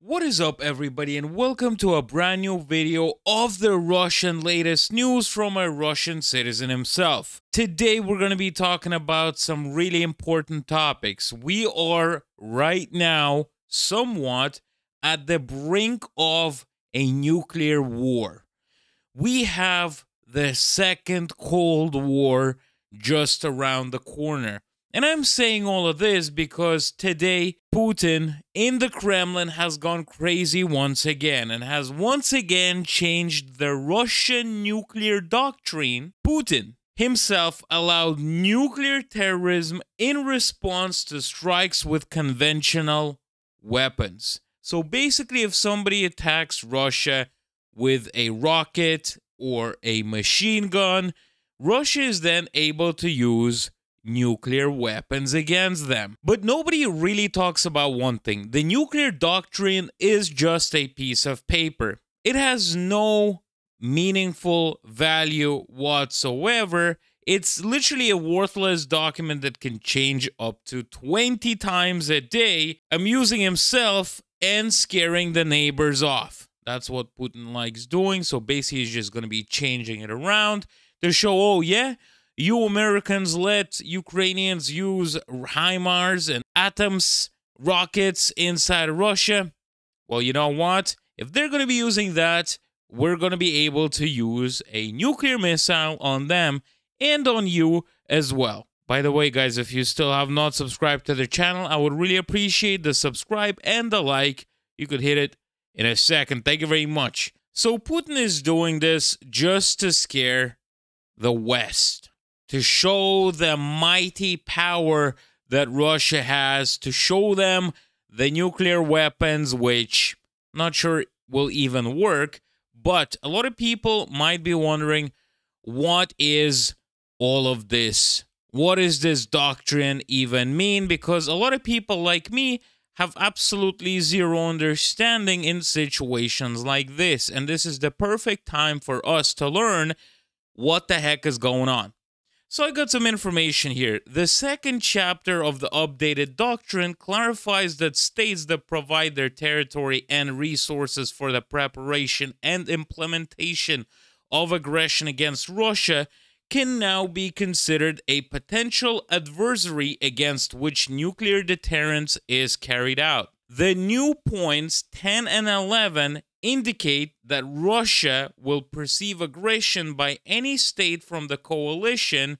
What is up, everybody, and welcome to a brand new video of the Russian latest news from a Russian citizen himself. Today we're going to be talking about some really important topics. We are right now somewhat at the brink of a nuclear war. We have the second Cold War just around the corner. And I'm saying all of this because today, Putin in the Kremlin has gone crazy once again and has once again changed the Russian nuclear doctrine. Putin himself allowed nuclear terrorism in response to strikes with conventional weapons. So basically, if somebody attacks Russia with a rocket or a machine gun, Russia is then able to use nuclear weapons against them. But nobody really talks about one thing. The nuclear doctrine is just a piece of paper. It has no meaningful value whatsoever. It's literally a worthless document that can change up to 20 times a day, amusing himself and scaring the neighbors off. That's what Putin likes doing. So basically he's just going to be changing it around to show, oh yeah, you Americans let Ukrainians use HIMARS and ATOMS rockets inside Russia. Well, you know what? If they're going to be using that, we're going to be able to use a nuclear missile on them and on you as well. By the way, guys, if you still have not subscribed to the channel, I would really appreciate the subscribe and the like. You could hit it in a second. Thank you very much. So Putin is doing this just to scare the West, to show the mighty power that Russia has, to show them the nuclear weapons, which I'm not sure will even work. But a lot of people might be wondering, what is all of this? What does this doctrine even mean? Because a lot of people like me have absolutely zero understanding in situations like this. And this is the perfect time for us to learn what the heck is going on. So I got some information here. The second chapter of the updated doctrine clarifies that states that provide their territory and resources for the preparation and implementation of aggression against Russia can now be considered a potential adversary against which nuclear deterrence is carried out. The new points 10 and 11 indicate that Russia will perceive aggression by any state from the coalition,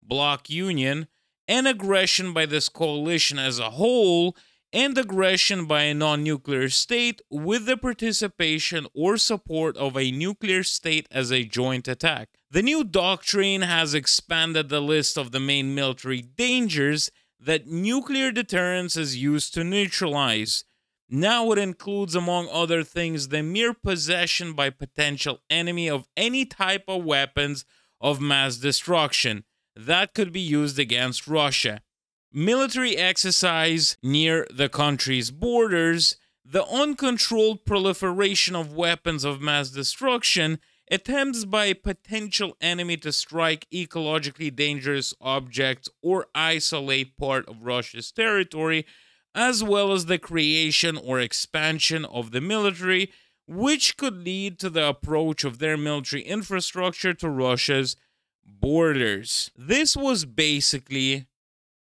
bloc union, and aggression by this coalition as a whole, and aggression by a non-nuclear state with the participation or support of a nuclear state as a joint attack. The new doctrine has expanded the list of the main military dangers that nuclear deterrence is used to neutralize. Now it includes, among other things, the mere possession by potential enemy of any type of weapons of mass destruction that could be used against Russia, military exercise near the country's borders, the uncontrolled proliferation of weapons of mass destruction, attempts by a potential enemy to strike ecologically dangerous objects or isolate part of Russia's territory, as well as the creation or expansion of the military, which could lead to the approach of their military infrastructure to Russia's borders. This was basically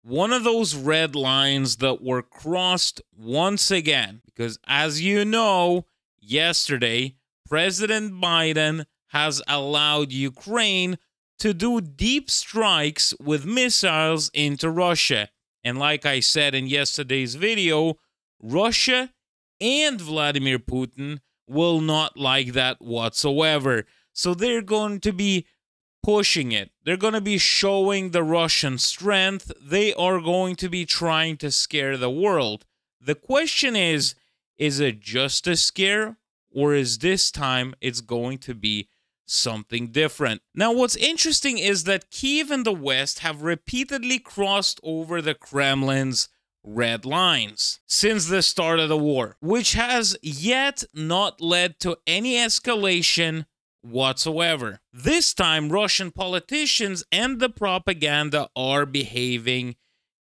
one of those red lines that were crossed once again, because as you know, yesterday, President Biden has allowed Ukraine to do deep strikes with missiles into Russia. And like I said in yesterday's video, Russia and Vladimir Putin will not like that whatsoever. So they're going to be pushing it. They're going to be showing the Russian strength. They are going to be trying to scare the world. The question is it just a scare, or is this time it's going to be something different? Now, what's interesting is that Kyiv and the West have repeatedly crossed over the Kremlin's red lines since the start of the war, which has yet not led to any escalation whatsoever. This time, Russian politicians and the propaganda are behaving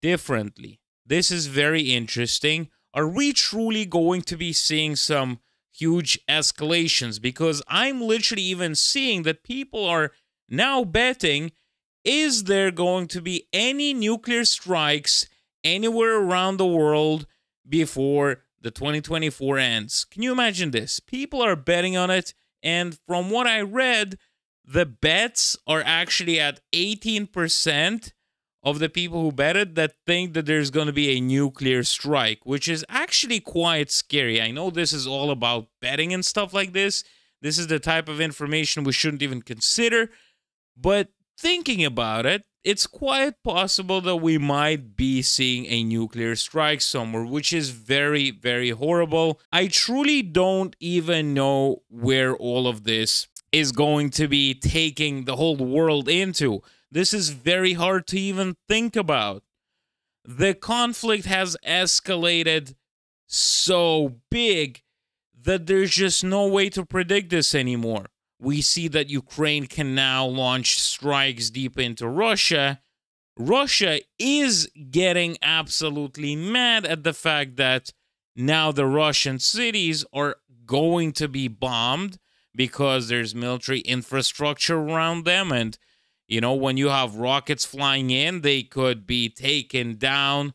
differently. This is very interesting. are we truly going to be seeing some huge escalations? Because I'm literally even seeing that people are now betting, is there going to be any nuclear strikes anywhere around the world before the 2024 ends? Can you imagine this? People are betting on it, and from what I read, the bets are actually at 18% of the people who betted that think that there's going to be a nuclear strike, which is actually quite scary. I know this is all about betting and stuff like this. This is the type of information we shouldn't even consider. But thinking about it, it's quite possible that we might be seeing a nuclear strike somewhere, which is very, very horrible. I truly don't even know where all of this is going to be taking the whole world into. This is very hard to even think about. The conflict has escalated so big that there's just no way to predict this anymore. We see that Ukraine can now launch strikes deep into Russia. Russia is getting absolutely mad at the fact that now the Russian cities are going to be bombed because there's military infrastructure around them. And, you know, when you have rockets flying in, they could be taken down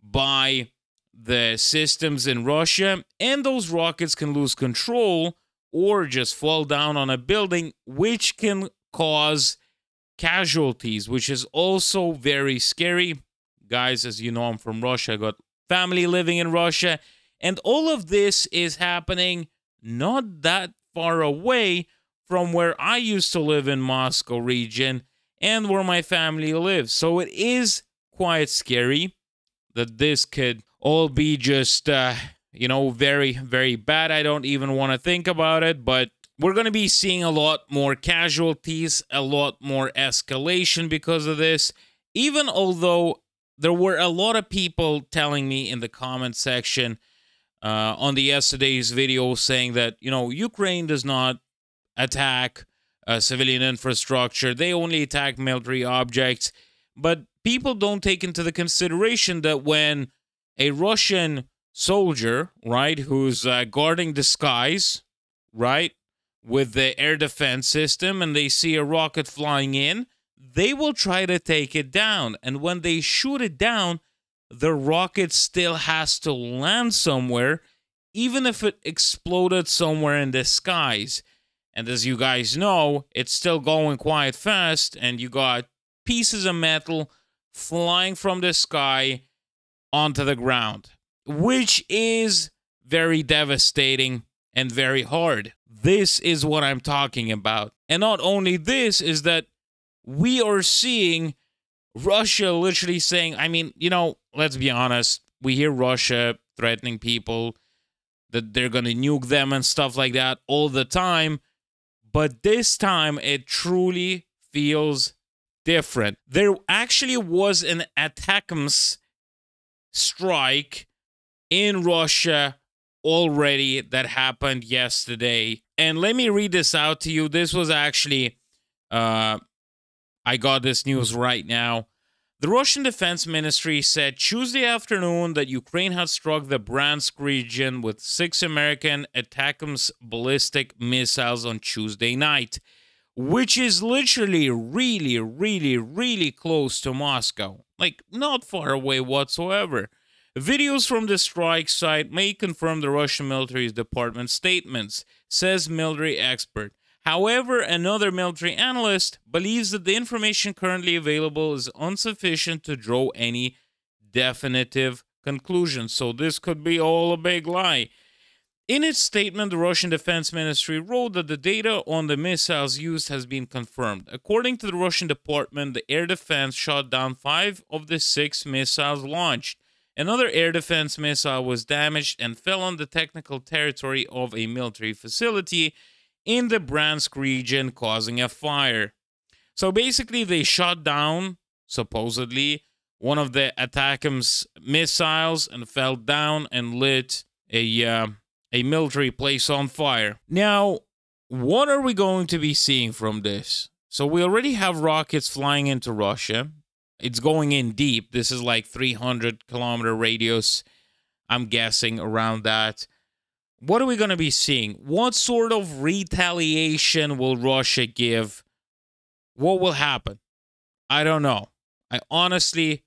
by the systems in Russia. And those rockets can lose control or just fall down on a building, which can cause casualties, which is also very scary. Guys, as you know, I'm from Russia. I got family living in Russia. And all of this is happening not that far away from where I used to live in Moscow region and where my family lives. So it is quite scary that this could all be just, you know, very, very bad. I don't even want to think about it, but we're going to be seeing a lot more casualties, a lot more escalation because of this. Even although there were a lot of people telling me in the comment section on the yesterday's video saying that, you know, Ukraine does not attack civilian infrastructure. They only attack military objects. But people don't take into the consideration that when a Russian soldier, right, who's guarding the skies, right, with the air defense system, and they see a rocket flying in, they will try to take it down. And when they shoot it down, the rocket still has to land somewhere, even if it exploded somewhere in the skies. And as you guys know, it's still going quite fast, and you got pieces of metal flying from the sky onto the ground, which is very devastating and very hard. This is what I'm talking about. And not only this, is that we are seeing Russia literally saying, I mean, you know, let's be honest, we hear Russia threatening people that they're going to nuke them and stuff like that all the time. But this time, it truly feels different. There actually was an ATACMS strike in Russia already that happened yesterday. And let me read this out to you. This was actually, I got this news right now. The Russian Defense Ministry said Tuesday afternoon that Ukraine had struck the Bryansk region with 6 American ATACMS ballistic missiles on Tuesday night, which is literally really, really, really close to Moscow. Like, not far away whatsoever. Videos from the strike site may confirm the Russian military department's statements, says military expert. However, another military analyst believes that the information currently available is insufficient to draw any definitive conclusions. So this could be all a big lie. In its statement, the Russian Defense Ministry wrote that the data on the missiles used has been confirmed. According to the Russian department, the air defense shot down 5 of the 6 missiles launched. Another air defense missile was damaged and fell on the technical territory of a military facility in the Bryansk region, causing a fire. So basically, they shot down, supposedly, one of the ATACMS missiles and fell down and lit a military place on fire. Now, what are we going to be seeing from this? So we already have rockets flying into Russia. It's going in deep. This is like 300-kilometer radius. I'm guessing around that. What are we going to be seeing? What sort of retaliation will Russia give? What will happen? I don't know. I honestly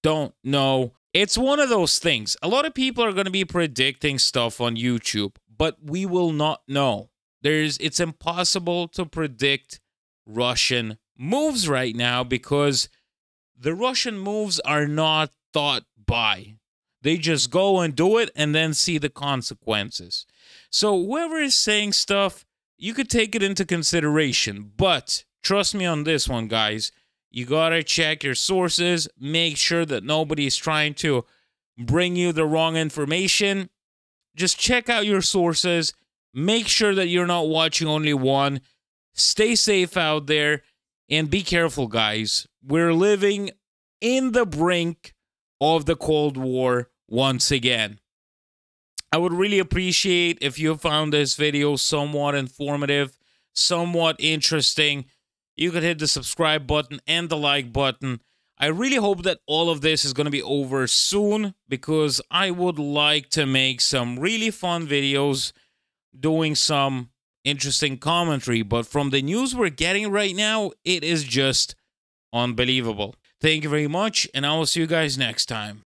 don't know. It's one of those things. A lot of people are going to be predicting stuff on YouTube, but we will not know. It's impossible to predict Russian moves right now because the Russian moves are not thought by. They just go and do it and then see the consequences. So whoever is saying stuff, you could take it into consideration. But trust me on this one, guys. You gotta check your sources. Make sure that nobody's trying to bring you the wrong information. Just check out your sources. Make sure that you're not watching only one. Stay safe out there. And be careful, guys. We're living in the brink of the Cold War once again. I would really appreciate if you found this video somewhat informative, somewhat interesting. You could hit the subscribe button and the like button. I really hope that all of this is going to be over soon because I would like to make some really fun videos doing some interesting commentary. But from the news we're getting right now, it is just unbelievable. Thank you very much, and I will see you guys next time.